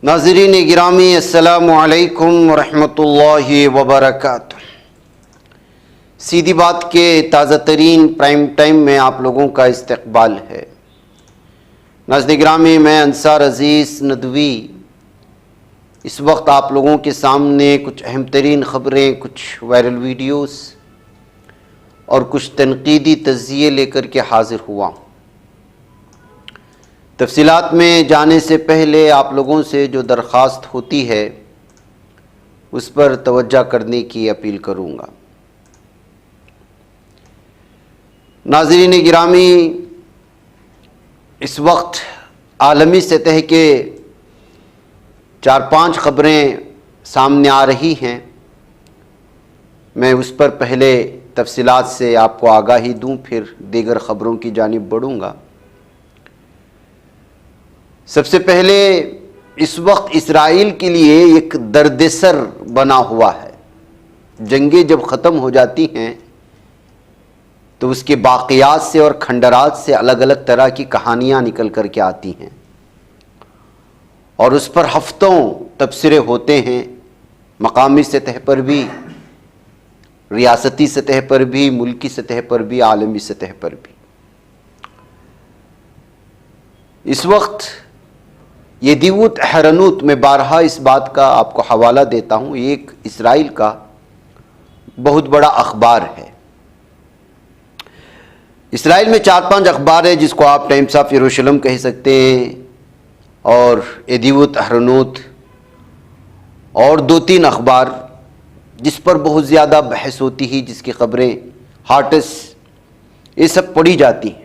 ناظرین گرامی السلام علیکم ورحمۃ اللہ وبرکاتہ۔ سیدھی بات کے تازہ ترین پرائم ٹائم میں آپ لوگوں کا استقبال ہے۔ ناظرین گرامی، میں انصار عزیز ندوی اس وقت آپ لوگوں کے سامنے کچھ اہم ترین خبریں، کچھ وائرل ویڈیوز اور کچھ تنقیدی تجزیے لے کر کے حاضر ہوا ہوں۔ تفصیلات میں جانے سے پہلے آپ لوگوں سے جو درخواست ہوتی ہے اس پر توجہ کرنے کی اپیل کروں گا۔ ناظرین گرامی، اس وقت عالمی سطح کے 4-5 خبریں سامنے آ رہی ہیں۔ میں اس پر پہلے تفصیلات سے آپ کو آگاہی دوں، پھر دیگر خبروں کی جانب بڑھوں گا۔ سب سے پہلے اس وقت اسرائیل کے لیے ایک درد سر بنا ہوا ہے۔ جنگیں جب ختم ہو جاتی ہیں تو اس کے باقیات سے اور کھنڈرات سے الگ الگ طرح کی کہانیاں نکل کر کے آتی ہیں، اور اس پر ہفتوں تبصرے ہوتے ہیں، مقامی سطح پر بھی، ریاستی سطح پر بھی، ملکی سطح پر بھی، عالمی سطح پر بھی۔ اس وقت یدیوت احرنوت میں بارہا اس بات کا آپ کو حوالہ دیتا ہوں، ایک اسرائیل کا بہت بڑا اخبار ہے۔ اسرائیل میں 4-5 اخبار ہیں جس کو آپ ٹائمز آف یروشلم کہہ سکتے ہیں، اور یدیوت احرنوت، اور 2-3 اخبار جس پر بہت زیادہ بحث ہوتی ہے، جس کی خبریں ہارٹس یہ سب پڑھی جاتی ہیں۔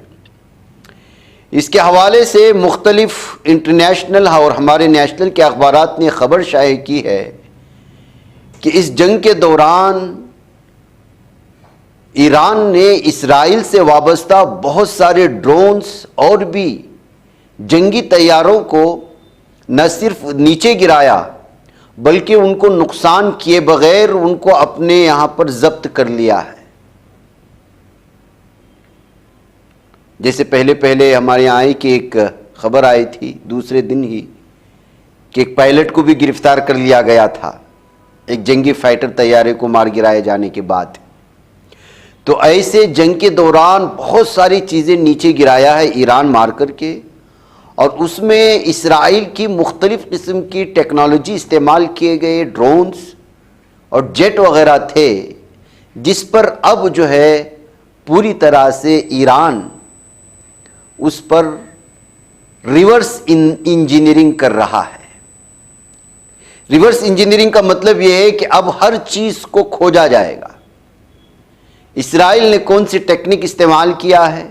اس کے حوالے سے مختلف انٹرنیشنل اور ہمارے نیشنل کے اخبارات نے خبر شائع کی ہے کہ اس جنگ کے دوران ایران نے اسرائیل سے وابستہ بہت سارے ڈرونز اور بھی جنگی طیاروں کو نہ صرف نیچے گرایا بلکہ ان کو نقصان کیے بغیر ان کو اپنے یہاں پر ضبط کر لیا ہے۔ جیسے پہلے ہمارے یہاں آئی کہ ایک خبر آئی تھی دوسرے دن ہی کہ ایک پائلٹ کو بھی گرفتار کر لیا گیا تھا، ایک جنگی فائٹر طیارے کو مار گرائے جانے کے بعد۔ تو ایسے جنگ کے دوران بہت ساری چیزیں نیچے گرایا ہے ایران مار کر کے، اور اس میں اسرائیل کی مختلف قسم کی ٹیکنالوجی استعمال کیے گئے ڈرونز اور جیٹ وغیرہ تھے، جس پر اب جو ہے پوری طرح سے ایران اس پر ریورس انجینئرنگ کر رہا ہے۔ ریورس انجینئرنگ کا مطلب یہ ہے کہ اب ہر چیز کو کھوجا جائے گا۔ اسرائیل نے کون سی ٹیکنیک استعمال کیا ہے،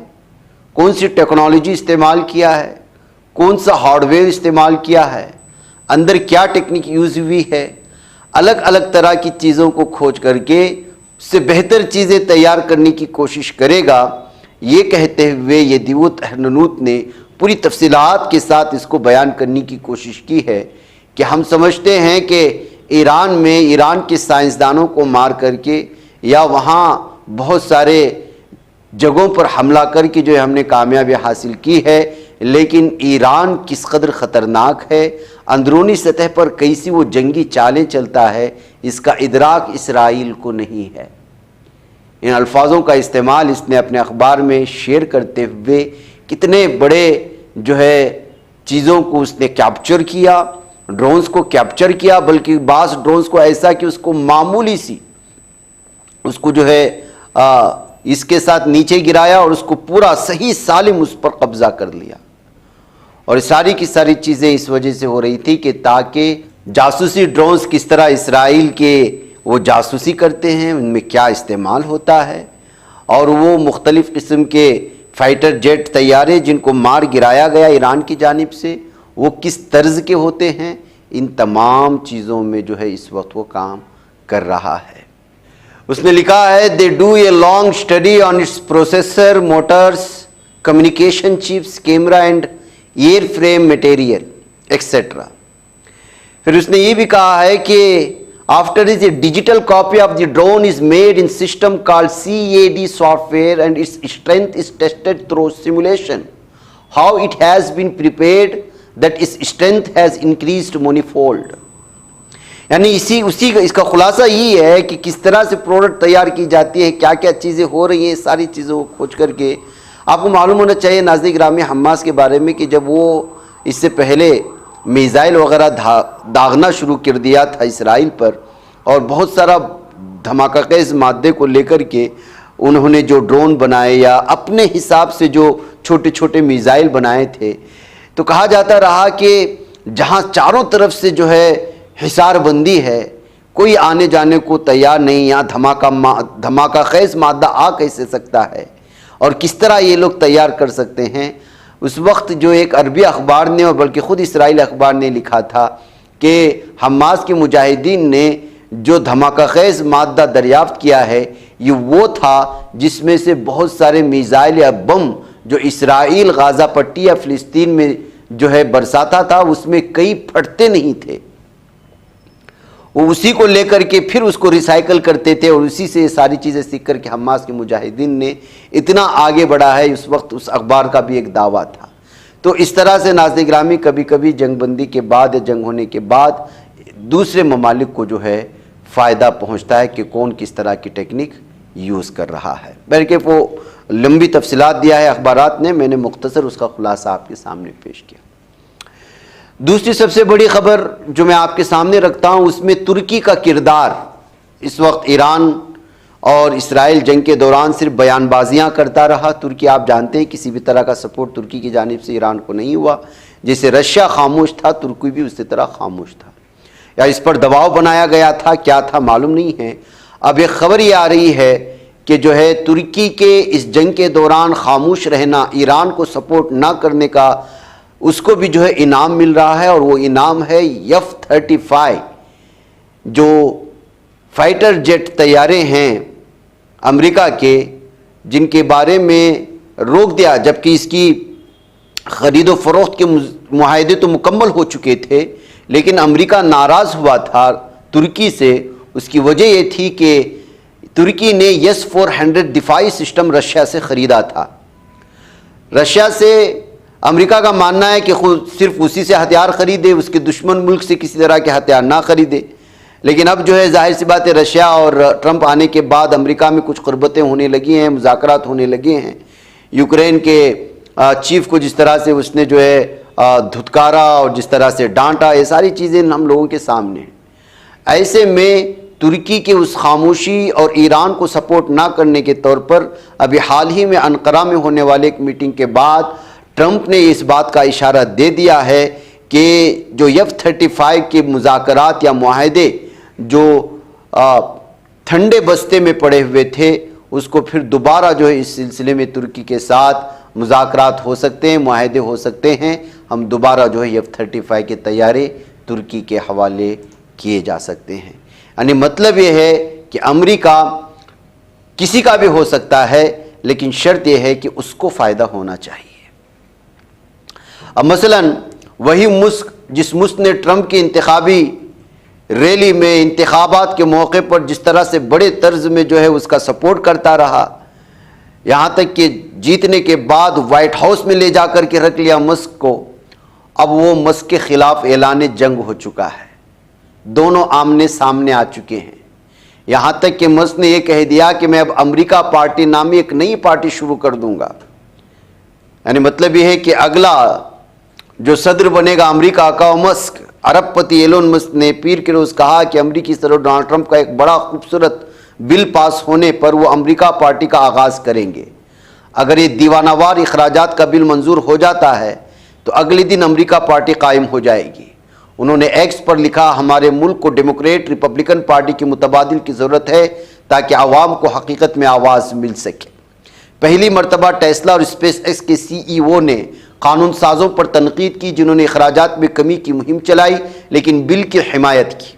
کون سی ٹیکنالوجی استعمال کیا ہے، کون سا ہارڈ ویئر استعمال کیا ہے، اندر کیا ٹیکنیک یوز ہوئی ہے، الگ الگ طرح کی چیزوں کو کھوج کر کے اس سے بہتر چیزیں تیار کرنے کی کوشش کرے گا، یہ کہتے ہوئے یدیوت احرنوت نے پوری تفصیلات کے ساتھ اس کو بیان کرنے کی کوشش کی ہے کہ ہم سمجھتے ہیں کہ ایران کے سائنسدانوں کو مار کر کے یا وہاں بہت سارے جگہوں پر حملہ کر کے جو ہم نے کامیابی حاصل کی ہے، لیکن ایران کس قدر خطرناک ہے، اندرونی سطح پر کیسی وہ جنگی چالیں چلتا ہے، اس کا ادراک اسرائیل کو نہیں ہے۔ ان الفاظوں کا استعمال اس نے اپنے اخبار میں شیئر کرتے ہوئے کتنے بڑے جو ہے چیزوں کو اس نے کیپچر کیا، ڈرونز کو کیپچر کیا، بلکہ بعض ڈرونز کو ایسا کہ اس کو معمولی سی اس کو جو ہے اس کے ساتھ نیچے گرایا اور اس کو پورا صحیح سالم اس پر قبضہ کر لیا۔ اور ساری کی ساری چیزیں اس وجہ سے ہو رہی تھی کہ تاکہ جاسوسی ڈرونز کس طرح اسرائیل کے وہ جاسوسی کرتے ہیں، ان میں کیا استعمال ہوتا ہے، اور وہ مختلف قسم کے فائٹر جیٹ طیارے جن کو مار گرایا گیا ایران کی جانب سے وہ کس طرز کے ہوتے ہیں، ان تمام چیزوں میں جو ہے اس وقت وہ کام کر رہا ہے۔ اس نے لکھا ہے they do a long study on its processor, motors, communication chips, camera and airframe material, etc. پھر اس نے یہ بھی کہا ہے کہ after this a digital copy of the drone is made in system called CAD software and its strength is tested through simulation. How it has been prepared, that its strength has increased manifold. یعنی اس کا خلاصہ یہی ہے کہ کس طرح سے product تیار کی جاتی ہے، کیا کیا چیزیں ہو رہی ہیں، ساری چیزوں کو کھوج کر کے آپ کو معلوم ہونا چاہیے ناظرین گرامی حماس کے بارے میں کہ جب وہ اس سے پہلے میزائل وغیرہ داغنا شروع کر دیا تھا اسرائیل پر اور بہت سارا دھماکہ خیز مادے کو لے کر کے انہوں نے جو ڈرون بنائے یا اپنے حساب سے جو چھوٹے چھوٹے میزائل بنائے تھے، تو کہا جاتا رہا کہ جہاں چاروں طرف سے جو ہے حصار بندی ہے، کوئی آنے جانے کو تیار نہیں، یہاں دھماکہ خیز مادہ آ کیسے سکتا ہے اور کس طرح یہ لوگ تیار کر سکتے ہیں۔ اس وقت جو ایک عربی اخبار نے اور بلکہ خود اسرائیل اخبار نے لکھا تھا کہ حماس کے مجاہدین نے جو دھماکہ خیز مادہ دریافت کیا ہے یہ وہ تھا جس میں سے بہت سارے میزائل یا بم جو اسرائیل غازہ پٹی یا فلسطین میں جو ہے برساتا تھا اس میں کئی پھٹتے نہیں تھے، وہ اسی کو لے کر کے پھر اس کو ریسائیکل کرتے تھے اور اسی سے یہ ساری چیزیں سیکھ کر کے حماس کے مجاہدین نے اتنا آگے بڑھا ہے۔ اس وقت اس اخبار کا بھی ایک دعویٰ تھا۔ تو اس طرح سے ناظرین گرامی کبھی کبھی جنگ بندی کے بعد یا جنگ ہونے کے بعد دوسرے ممالک کو جو ہے فائدہ پہنچتا ہے کہ کون کس طرح کی ٹیکنیک یوز کر رہا ہے۔ بلکہ وہ لمبی تفصیلات دیا ہے اخبارات نے، میں نے مختصر اس کا خلاصہ آپ کے سامنے پیش کیا۔ دوسری سب سے بڑی خبر جو میں آپ کے سامنے رکھتا ہوں اس میں ترکی کا کردار۔ اس وقت ایران اور اسرائیل جنگ کے دوران صرف بیان بازیاں کرتا رہا۔ ترکی آپ جانتے ہیں کسی بھی طرح کا سپورٹ ترکی کی جانب سے ایران کو نہیں ہوا، جیسے رشیا خاموش تھا ترکی بھی اسی طرح خاموش تھا، یا اس پر دباؤ بنایا گیا تھا، کیا تھا معلوم نہیں ہے۔ اب ایک خبر یہ آ رہی ہے کہ جو ہے ترکی کے اس جنگ کے دوران خاموش رہنا، ایران کو سپورٹ نہ کرنے کا اس کو بھی جو ہے انعام مل رہا ہے، اور وہ انعام ہے F-35 جو فائٹر جیٹ طیارے ہیں امریکہ کے، جن کے بارے میں روک دیا، جبکہ اس کی خرید و فروخت کے معاہدے تو مکمل ہو چکے تھے، لیکن امریکہ ناراض ہوا تھا ترکی سے۔ اس کی وجہ یہ تھی کہ ترکی نے S-400 دفاعی سسٹم رشیا سے خریدا تھا۔ رشیا سے امریکہ کا ماننا ہے کہ خود صرف اسی سے ہتھیار خریدے، اس کے دشمن ملک سے کسی طرح کے ہتھیار نہ خریدے۔ لیکن اب جو ہے ظاہر سی بات ہے رشیا اور ٹرمپ آنے کے بعد امریکہ میں کچھ قربتیں ہونے لگی ہیں، مذاکرات ہونے لگے ہیں۔ یوکرین کے چیف کو جس طرح سے اس نے جو ہے دھتکارا اور جس طرح سے ڈانٹا، یہ ساری چیزیں ہم لوگوں کے سامنے ہیں۔ ایسے میں ترکی کے اس خاموشی اور ایران کو سپورٹ نہ کرنے کے طور پر ابھی حال ہی میں انقرہ میں ہونے والے ایک میٹنگ کے بعد ٹرمپ نے اس بات کا اشارہ دے دیا ہے کہ جو F-35 کے مذاکرات یا معاہدے جو ٹھنڈے بستے میں پڑے ہوئے تھے اس کو پھر دوبارہ جو ہے اس سلسلے میں ترکی کے ساتھ مذاکرات ہو سکتے ہیں، معاہدے ہو سکتے ہیں، ہم دوبارہ جو ہے F-35 کے طیارے ترکی کے حوالے کیے جا سکتے ہیں۔ یعنی مطلب یہ ہے کہ امریکہ کسی کا بھی ہو سکتا ہے، لیکن شرط یہ ہے کہ اس کو فائدہ ہونا چاہیے۔ اب مثلا وہی ملک جس ملک نے ٹرمپ کی انتخابی ریلی میں انتخابات کے موقع پر جس طرح سے بڑے طرز میں جو ہے اس کا سپورٹ کرتا رہا، یہاں تک کہ جیتنے کے بعد وائٹ ہاؤس میں لے جا کر کے رکھ لیا مسک کو، اب وہ مسک کے خلاف اعلان جنگ ہو چکا ہے، دونوں آمنے سامنے آ چکے ہیں۔ یہاں تک کہ مسک نے یہ کہہ دیا کہ میں اب امریکہ پارٹی نامی ایک نئی پارٹی شروع کر دوں گا۔ یعنی مطلب یہ ہے کہ اگلا جو صدر بنے گا امریکہ کا، مسک، عرب پتی ایلون مسک نے پیر کے روز کہا کہ امریکی صدر ڈونلڈ ٹرمپ کا ایک بڑا خوبصورت بل پاس ہونے پر وہ امریکہ پارٹی کا آغاز کریں گے۔ اگر یہ دیوانہ وار اخراجات کا بل منظور ہو جاتا ہے تو اگلے دن امریکہ پارٹی قائم ہو جائے گی۔ انہوں نے ایکس پر لکھا، ہمارے ملک کو ڈیموکریٹ ریپبلکن پارٹی کے متبادل کی ضرورت ہے تاکہ عوام کو حقیقت میں آواز مل سکے۔ پہلی مرتبہ ٹیسلا اور اسپیس ایکس کے CEO نے قانون سازوں پر تنقید کی جنہوں نے اخراجات میں کمی کی مہم چلائی لیکن بل کی حمایت کی۔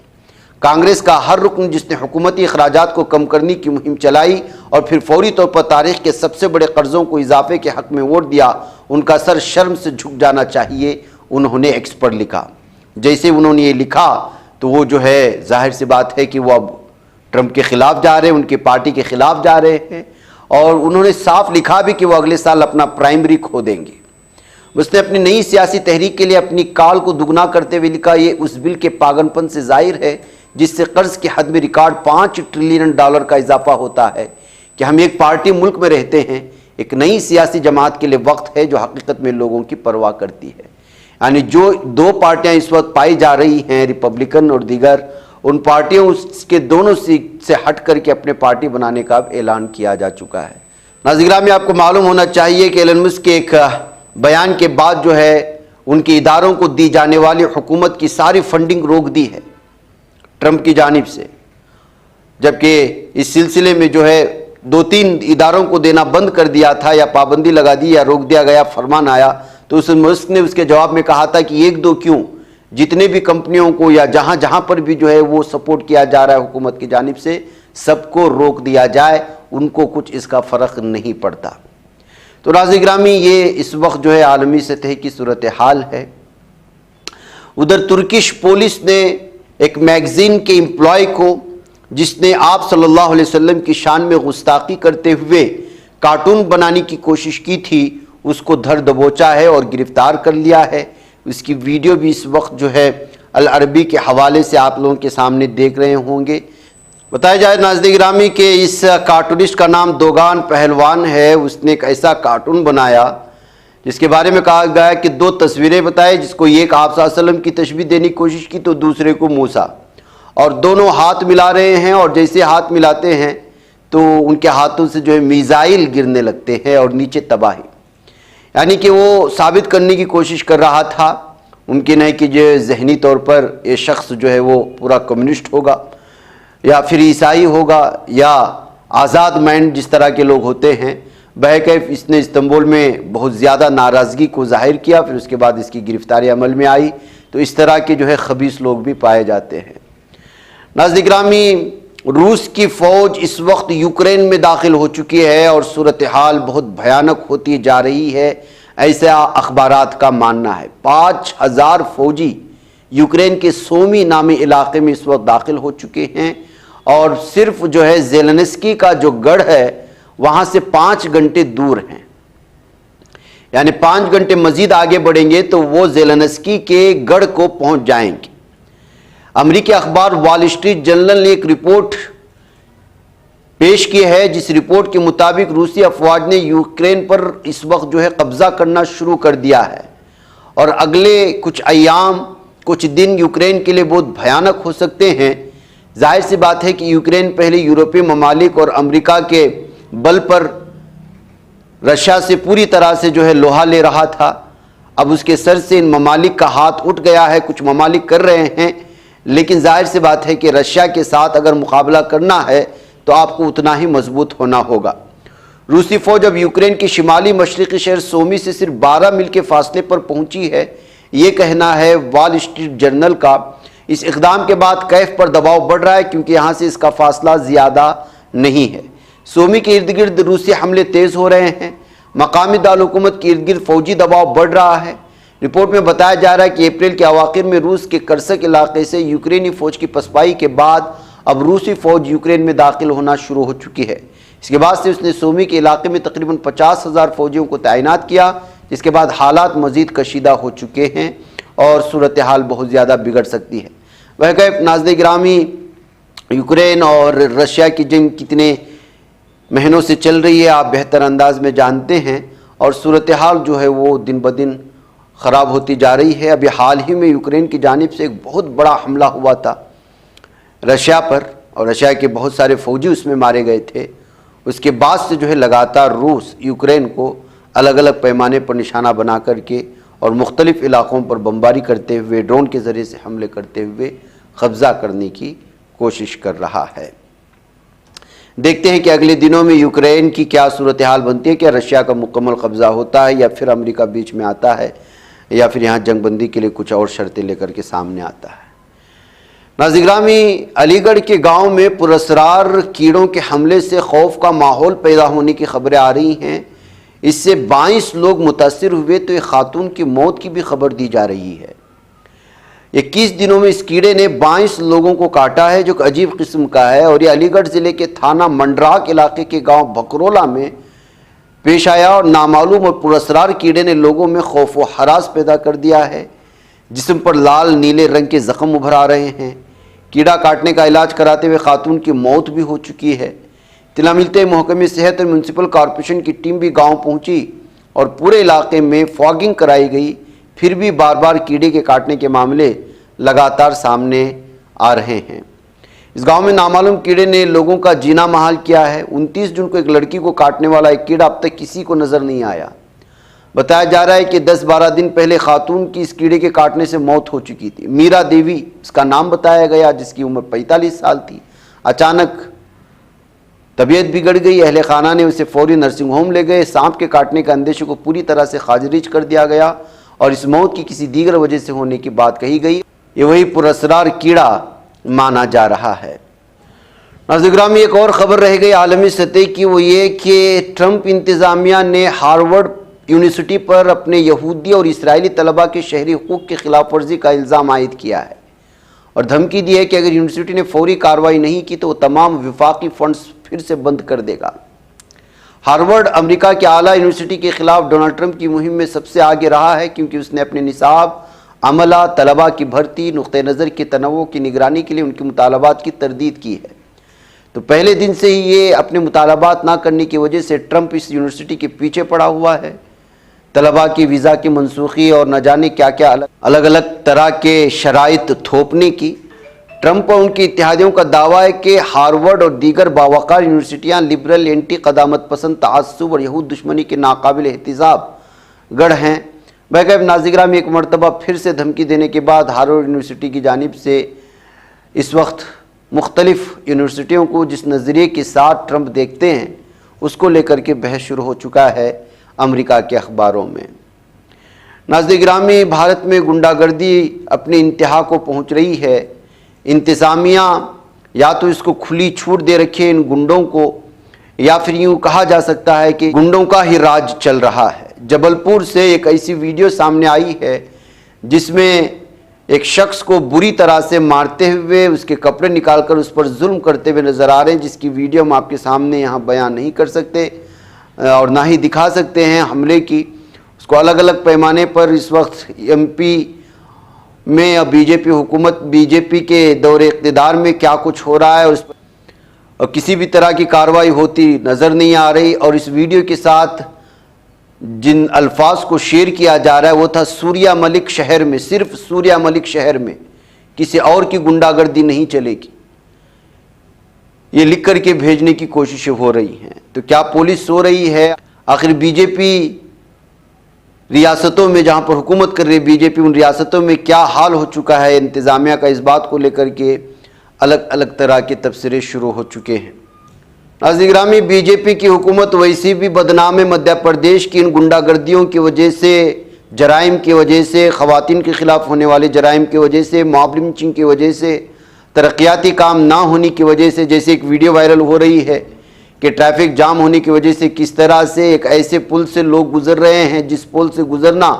کانگریس کا ہر رکن جس نے حکومتی اخراجات کو کم کرنے کی مہم چلائی اور پھر فوری طور پر تاریخ کے سب سے بڑے قرضوں کو اضافے کے حق میں ووٹ دیا، ان کا سر شرم سے جھک جانا چاہیے، انہوں نے ایکس پر لکھا۔ جیسے انہوں نے یہ لکھا تو وہ جو ہے ظاہر سی بات ہے کہ وہ اب ٹرمپ کے خلاف جا رہے ہیں، ان کی پارٹی کے خلاف جا رہے ہیں، اور انہوں نے صاف لکھا بھی کہ وہ اگلے سال اپنا پرائمری کھو دیں گے۔ اس نے اپنی نئی سیاسی تحریک کے لیے اپنی کال کو دگنا کرتے ہوئے لکھا، یہ اس بل کے پاگل پن سے ظاہر ہے جس سے قرض کی حد میں ریکارڈ $5 ٹریلین کا اضافہ ہوتا ہے کہ ہم ایک پارٹی ملک میں رہتے ہیں، ایک نئی سیاسی جماعت کے لیے وقت ہے جو حقیقت میں لوگوں کی پرواہ کرتی ہے۔ یعنی جو دو پارٹیاں اس وقت پائی جا رہی ہیں، ریپبلکن اور دیگر، ان پارٹیوں اس کے دونوں سیٹ سے ہٹ کر کے اپنے پارٹی بنانے کا اب اعلان کیا جا چکا ہے۔ ناظرین گرامی، آپ کو معلوم ہونا چاہیے کہ ایلن مسک کے ایک بیان کے بعد جو ہے ان کے اداروں کو دی جانے والی حکومت کی ساری فنڈنگ روک دی ہے ٹرمپ کی جانب سے، جبکہ اس سلسلے میں جو ہے 2-3 اداروں کو دینا بند کر دیا تھا یا پابندی لگا دی یا روک دیا گیا، فرمان آیا تو اس مسک نے اس کے جواب میں کہا تھا کہ 1-2 کیوں، جتنے بھی کمپنیوں کو یا جہاں جہاں پر بھی جو ہے وہ سپورٹ کیا جا رہا ہے حکومت کی جانب سے، سب کو روک دیا جائے، ان کو کچھ اس کا فرق نہیں پڑتا۔ تو ناظرین گرامی، یہ اس وقت جو ہے عالمی سطح کی صورتحال ہے۔ ادھر ترکش پولیس نے ایک میگزین کے امپلائی کو، جس نے آپ صلی اللہ علیہ وسلم کی شان میں گستاخی کرتے ہوئے کارٹون بنانے کی کوشش کی تھی، اس کو دھر دبوچا ہے اور گرفتار کر لیا ہے۔ اس کی ویڈیو بھی اس وقت جو ہے العربی کے حوالے سے آپ لوگوں کے سامنے دیکھ رہے ہوں گے۔ بتایا جائے ناظرین گرامی کہ اس کارٹونسٹ کا نام دوگان پہلوان ہے۔ اس نے ایک ایسا کارٹون بنایا جس کے بارے میں کہا گیا کہ 2 تصویریں بتائے، جس کو ایک آپ صلی اللہ علیہ وسلم کی تشبیہ دینے کی کوشش کی تو دوسرے کو موسیٰ، اور دونوں ہاتھ ملا رہے ہیں، اور جیسے ہاتھ ملاتے ہیں تو ان کے ہاتھوں سے جو ہے میزائل گرنے لگتے ہیں اور نیچے تباہی۔ یعنی کہ وہ ثابت کرنے کی کوشش کر رہا تھا، ممکن ہے کہ جو ذہنی طور پر یہ شخص جو ہے وہ پورا کمیونسٹ ہوگا یا پھر عیسائی ہوگا یا آزاد مائنڈ جس طرح کے لوگ ہوتے ہیں۔ بہرکیف اس نے استنبول میں بہت زیادہ ناراضگی کو ظاہر کیا، پھر اس کے بعد اس کی گرفتاری عمل میں آئی۔ تو اس طرح کے جو ہے خبیث لوگ بھی پائے جاتے ہیں۔ ناظرین گرامی، روس کی فوج اس وقت یوکرین میں داخل ہو چکی ہے اور صورتحال بہت بھیانک ہوتی جا رہی ہے، ایسا اخبارات کا ماننا ہے۔ 5000 فوجی یوکرین کے سومی نامی علاقے میں اس وقت داخل ہو چکے ہیں، اور صرف جو ہے زیلنسکی کا جو گڑھ ہے وہاں سے 5 گھنٹے دور ہیں، یعنی 5 گھنٹے مزید آگے بڑھیں گے تو وہ زیلنسکی کے گڑھ کو پہنچ جائیں گے۔ امریکی اخبار وال اسٹریٹ جرنل نے ایک رپورٹ پیش کی ہے، جس رپورٹ کے مطابق روسی افواج نے یوکرین پر اس وقت جو ہے قبضہ کرنا شروع کر دیا ہے، اور اگلے کچھ ایام، کچھ دن یوکرین کے لیے بہت بھیانک ہو سکتے ہیں۔ ظاہر سی بات ہے کہ یوکرین پہلے یورپی ممالک اور امریکہ کے بل پر رشیا سے پوری طرح سے جو ہے لوہا لے رہا تھا، اب اس کے سر سے ان ممالک کا ہاتھ اٹھ گیا ہے۔ کچھ ممالک کر رہے ہیں، لیکن ظاہر سی بات ہے کہ رشیا کے ساتھ اگر مقابلہ کرنا ہے تو آپ کو اتنا ہی مضبوط ہونا ہوگا۔ روسی فوج اب یوکرین کے شمالی مشرقی شہر سومی سے صرف 12 میل کے فاصلے پر پہنچی ہے، یہ کہنا ہے وال اسٹریٹ جرنل کا۔ اس اقدام کے بعد کیف پر دباؤ بڑھ رہا ہے کیونکہ یہاں سے اس کا فاصلہ زیادہ نہیں ہے۔ سومی کے ارد گرد روسی حملے تیز ہو رہے ہیں، مقامی دارالحکومت کے ارد گرد فوجی دباؤ بڑھ رہا ہے۔ رپورٹ میں بتایا جا رہا ہے کہ اپریل کے اواخر میں روس کے کرسک علاقے سے یوکرینی فوج کی پسپائی کے بعد اب روسی فوج یوکرین میں داخل ہونا شروع ہو چکی ہے۔ اس کے بعد سے اس نے سومی کے علاقے میں تقریباً 50,000 فوجیوں کو تعینات کیا، جس کے بعد حالات مزید کشیدہ ہو چکے ہیں اور صورتحال بہت زیادہ بگڑ سکتی ہے۔ بہرکیف ناظرین گرامی، یوکرین اور رشیا کی جنگ کتنے مہینوں سے چل رہی ہے آپ بہتر انداز میں جانتے ہیں، اور صورتحال جو ہے وہ دن بدن خراب ہوتی جا رہی ہے۔ ابھی حال ہی میں یوکرین کی جانب سے ایک بہت بڑا حملہ ہوا تھا رشیا پر، اور رشیا کے بہت سارے فوجی اس میں مارے گئے تھے۔ اس کے بعد سے جو ہے لگاتار روس یوکرین کو الگ الگ پیمانے پر نشانہ بنا کر کے اور مختلف علاقوں پر بمباری کرتے ہوئے، ڈرون کے ذریعے سے حملے کرتے ہوئے قبضہ کرنے کی کوشش کر رہا ہے۔ دیکھتے ہیں کہ اگلے دنوں میں یوکرین کی کیا صورتحال بنتی ہے، کیا رشیا کا مکمل قبضہ ہوتا ہے یا پھر امریکہ بیچ میں آتا ہے یا پھر یہاں جنگ بندی کے لیے کچھ اور شرطیں لے کر کے سامنے آتا ہے۔ ناظرین گرامی، علی گڑھ کے گاؤں میں پراسرار کیڑوں کے حملے سے خوف کا ماحول پیدا ہونے کی خبریں آ رہی ہیں۔ اس سے 22 لوگ متاثر ہوئے تو ایک خاتون کی موت کی بھی خبر دی جا رہی ہے۔ 21 دنوں میں اس کیڑے نے 22 لوگوں کو کاٹا ہے، جو کہ عجیب قسم کا ہے، اور یہ علی گڑھ ضلع کے تھانہ منڈراک علاقے کے گاؤں بکرولا میں پیش آیا اور نامعلوم اور پراسرار کیڑے نے لوگوں میں خوف و ہراس پیدا کر دیا ہے۔ جسم پر لال نیلے رنگ کے زخم ابھر آ رہے ہیں۔ کیڑا کاٹنے کا علاج کراتے ہوئے خاتون کی موت بھی ہو چکی ہے۔ اطلاع ملتے محکمہ صحت اور میونسپل کارپوریشن کی ٹیم بھی گاؤں پہنچی اور پورے علاقے میں فاگنگ کرائی گئی، پھر بھی بار بار کیڑے کے کاٹنے کے معاملے لگاتار سامنے آ رہے ہیں۔ اس گاؤں میں نامعلوم کیڑے نے لوگوں کا جینا محال کیا ہے۔ 29 جون کو ایک لڑکی کو کاٹنے والا ایک کیڑا اب تک کسی کو نظر نہیں آیا۔ بتایا جا رہا ہے کہ 10-12 دن پہلے خاتون کی اس کیڑے کے کاٹنے سے موت ہو چکی تھی۔ میرا دیوی اس کا نام بتایا گیا، جس کی عمر 45 سال تھی۔ اچانک طبیعت بگڑ گئی، اہل خانہ نے اسے فوری نرسنگ ہوم لے گئے۔ سانپ کے کاٹنے کا اندیشے کو پوری طرح سے خارج کر دیا گیا اور اس موت کی کسی دیگر وجہ سے ہونے کی بات کہی گئی۔ یہ وہی پراسرار کیڑا مانا جا رہا ہے۔ ناظرین گرامی، ایک اور خبر رہ گئی عالمی سطح کی، وہ یہ کہ ٹرمپ انتظامیہ نے ہارورڈ یونیورسٹی پر اپنے یہودی اور اسرائیلی طلباء کے شہری حقوق کی خلاف ورزی کا الزام عائد کیا ہے اور دھمکی دی ہے کہ اگر یونیورسٹی نے فوری کارروائی نہیں کی تو وہ تمام وفاقی فنڈز پھر سے بند کر دے گا۔ ہارورڈ امریکہ کے اعلیٰ یونیورسٹی کے خلاف ڈونلڈ ٹرمپ کی مہم میں سب سے آگے رہا ہے، کیونکہ اس نے اپنے نصاب، عملہ، طلباء کی بھرتی، نقطہ نظر کے تنوع کی نگرانی کے لیے ان کے مطالبات کی تردید کی ہے۔ تو پہلے دن سے ہی یہ اپنے مطالبات نہ کرنے کی وجہ سے ٹرمپ اس یونیورسٹی کے پیچھے پڑا ہوا ہے۔ طلباء کی ویزا کی منسوخی اور نہ جانے کیا کیا الگ الگ طرح کے شرائط تھوپنے کی۔ ٹرمپ اور ان کے اتحادیوں کا دعویٰ ہے کہ ہارورڈ اور دیگر باوقار یونیورسٹیاں لبرل، اینٹی قدامت پسند، تعصب اور یہود دشمنی کے ناقابل احتساب گڑھ ہیں۔ بہرکیف ناظرین گرامی، ایک مرتبہ پھر سے دھمکی دینے کے بعد ہارورڈ یونیورسٹی کی جانب سے اس وقت مختلف یونیورسٹیوں کو جس نظریے کے ساتھ ٹرمپ دیکھتے ہیں اس کو لے کر کے بحث شروع ہو چکا ہے امریکہ کے اخباروں میں۔ ناظرین گرامی، بھارت میں غنڈہ گردی اپنی انتہا کو پہنچ رہی ہے۔ انتظامیہ یا تو اس کو کھلی چھوٹ دے رکھے ان گنڈوں کو، یا پھر یوں کہا جا سکتا ہے کہ گنڈوں کا ہی راج چل رہا ہے۔ جبل پور سے ایک ایسی ویڈیو سامنے آئی ہے جس میں ایک شخص کو بری طرح سے مارتے ہوئے اس کے کپڑے نکال کر اس پر ظلم کرتے ہوئے نظر آ رہے ہیں، جس کی ویڈیو ہم آپ کے سامنے یہاں بیان نہیں کر سکتے اور نہ ہی دکھا سکتے ہیں حملے کی۔ اس کو الگ الگ پیمانے پر اس وقت ایم پی میں اور بی جے پی کے دور اقتدار میں کیا کچھ ہو رہا ہے اور کسی بھی طرح کی کارروائی ہوتی نظر نہیں آ رہی۔ اور اس ویڈیو کے ساتھ جن الفاظ کو شیئر کیا جا رہا ہے وہ تھا سوریہ ملک شہر میں، صرف سوریہ ملک شہر میں کسی اور کی غنڈہ گردی نہیں چلے گی، یہ لکھ کر کے بھیجنے کی کوششیں ہو رہی ہیں۔ تو کیا پولیس سو رہی ہے؟ آخر بی جے پی ریاستوں میں جہاں پر حکومت کر رہی بی جے پی، ان ریاستوں میں کیا حال ہو چکا ہے انتظامیہ کا، اس بات کو لے کر کے الگ الگ طرح کے تبصرے شروع ہو چکے ہیں۔ ناظرین گرامی، بی جے پی کی حکومت ویسی بھی بدنام ہے۔ مدھیہ پردیش کی ان غنڈہ گردیوں کی وجہ سے، جرائم کی وجہ سے، خواتین کے خلاف ہونے والے جرائم کی وجہ سے، موب لنچنگ کی وجہ سے، ترقیاتی کام نہ ہونے کی وجہ سے، جیسے ایک ویڈیو وائرل ہو رہی ہے کہ ٹریفک جام ہونے کی وجہ سے کس طرح سے ایک ایسے پل سے لوگ گزر رہے ہیں جس پل سے گزرنا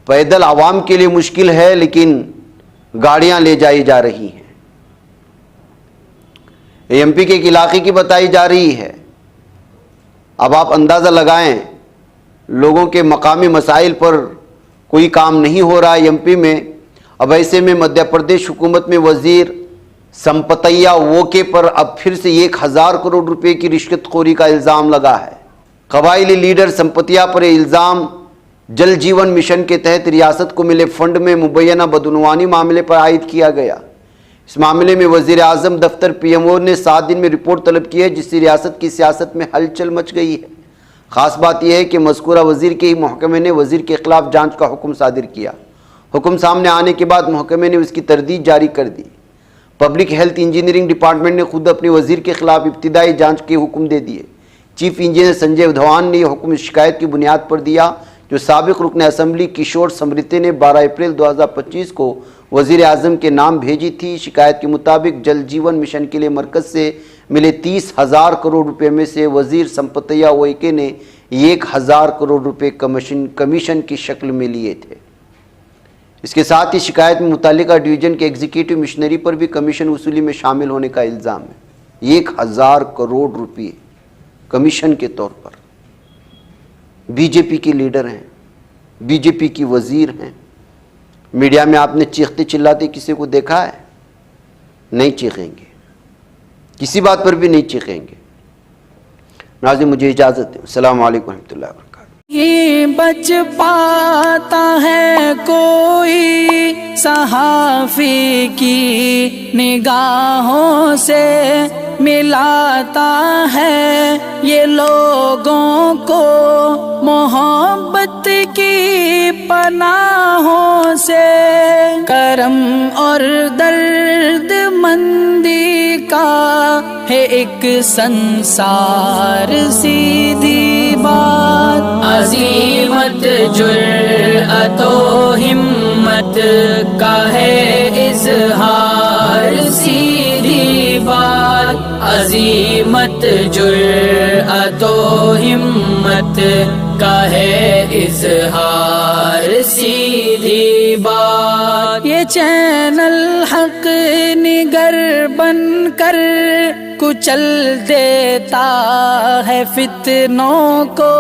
پیدل عوام کے لیے مشکل ہے، لیکن گاڑیاں لے جائی جا رہی ہیں۔ ایم پی کے ایک علاقے کی بتائی جا رہی ہے۔ اب آپ اندازہ لگائیں، لوگوں کے مقامی مسائل پر کوئی کام نہیں ہو رہا ہے ایم پی میں۔ اب ایسے میں مدھیہ پردیش حکومت میں وزیر سمپتیا ووکے پر اب پھر سے 1000 کروڑ روپے کی رشوت خوری کا الزام لگا ہے۔ قبائلی لیڈر سمپتیا پر الزام جل جیون مشن کے تحت ریاست کو ملے فنڈ میں مبینہ بدعنوانی معاملے پر عائد کیا گیا۔ اس معاملے میں وزیر اعظم دفتر پی ایم او نے 7 دن میں رپورٹ طلب کی ہے، جس سے ریاست کی سیاست میں ہلچل مچ گئی ہے۔ خاص بات یہ ہے کہ مذکورہ وزیر کے ہی محکمے نے وزیر کے خلاف جانچ کا حکم صادر کیا۔ حکم سامنے آنے کے بعد محکمے نے اس کی تردید جاری کر دی۔ پبلک ہیلتھ انجینئرنگ ڈپارٹمنٹ نے خود اپنے وزیر کے خلاف ابتدائی جانچ کے حکم دے دیے۔ چیف انجینئر سنجے دھوان نے یہ حکم اس شکایت کی بنیاد پر دیا جو سابق رکن اسمبلی کشور سمرتی نے 12 اپریل 2025 کو وزیر اعظم کے نام بھیجی تھی۔ شکایت کے مطابق جل جیون مشن کے لیے مرکز سے ملے 30,000 کروڑ روپے میں سے وزیر سمپتیا ووکے نے 1000 کروڑ روپے کمیشن کی شکل میں لیے تھے۔ اس کے ساتھ ہی شکایت میں متعلقہ ڈویژن کے ایگزیکٹو مشنری پر بھی کمیشن وصولی میں شامل ہونے کا الزام ہے۔ 1000 کروڑ روپے کمیشن کے طور پر۔ بی جے پی کے لیڈر ہیں, بی جے پی کی وزیر ہیں. میڈیا میں آپ نے چیختے چلاتے کسی کو دیکھا ہے؟ نہیں چیخیں گے, کسی بات پر بھی نہیں چیخیں گے. ناظرین مجھے اجازت دیں. السلام علیکم ورحمۃ اللہ وبرکاتہ. یہ بچ پاتا ہے کوئی صحافی کی نگاہوں سے, ملاتا ہے یہ لوگوں کو محبت کی پناہوں سے. کرم اور درد مندی کا ہے ایک سنسار سیدھی بات. عزیمت جرأت و ہمت کا ہے اظہار سیدھی بات. عزیمت جرأت و ہمت کا ہے اظہار سیدھی بات. یہ چینل حق نگر بن کر کچل دیتا ہے فتنوں کو.